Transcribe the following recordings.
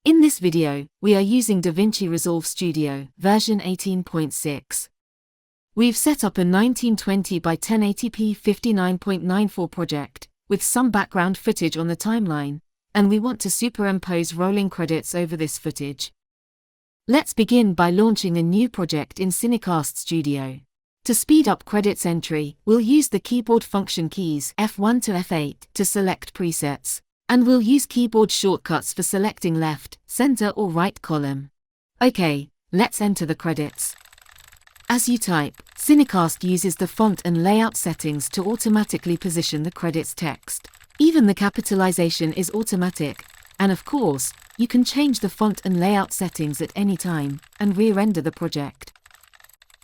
In this video, we are using DaVinci Resolve Studio, version 18.6. We've set up a 1920 by 1080p 59.94 project, with some background footage on the timeline, and we want to superimpose rolling credits over this footage. Let's begin by launching a new project in CineCast Studio. To speed up credits entry, we'll use the keyboard function keys F1 to F8 to select presets, and we'll use keyboard shortcuts for selecting left, center or right column. Okay, let's enter the credits. As you type, CineCast uses the font and layout settings to automatically position the credits text. Even the capitalization is automatic, and of course, you can change the font and layout settings at any time, and re-render the project.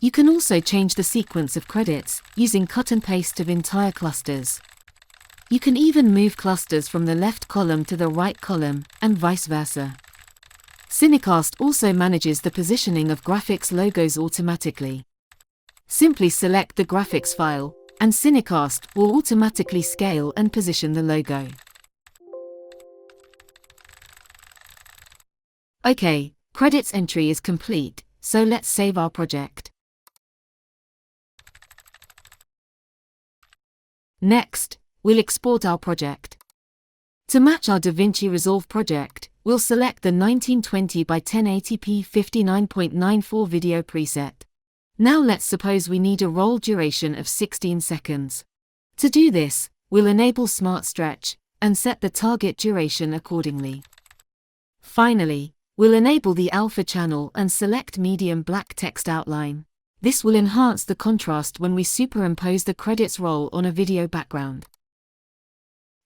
You can also change the sequence of credits, using cut and paste of entire clusters. You can even move clusters from the left column to the right column, and vice versa. CineCast also manages the positioning of graphics logos automatically. Simply select the graphics file, and CineCast will automatically scale and position the logo. Okay, credits entry is complete, so let's save our project. Next, we'll export our project. To match our DaVinci Resolve project, we'll select the 1920 by 1080p 59.94 video preset. Now let's suppose we need a roll duration of 16 seconds. To do this, we'll enable Smart Stretch, and set the target duration accordingly. Finally, we'll enable the alpha channel and select medium black text outline. This will enhance the contrast when we superimpose the credits roll on a video background.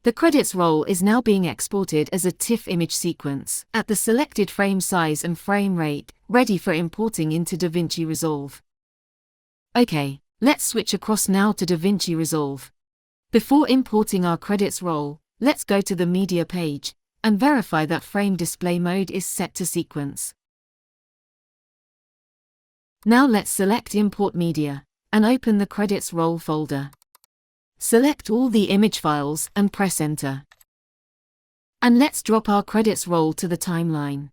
The credits roll is now being exported as a TIFF image sequence at the selected frame size and frame rate, ready for importing into DaVinci Resolve. Okay, let's switch across now to DaVinci Resolve. Before importing our credits roll, let's go to the media page and verify that frame display mode is set to sequence. Now let's select Import Media and open the credits roll folder. Select all the image files and press Enter. And let's drop our credits roll to the timeline.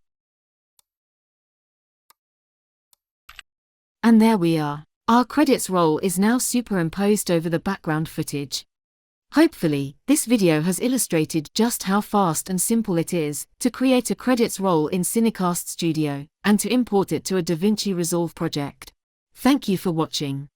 And there we are. Our credits roll is now superimposed over the background footage. Hopefully, this video has illustrated just how fast and simple it is to create a credits roll in CineCast Studio and to import it to a DaVinci Resolve project. Thank you for watching.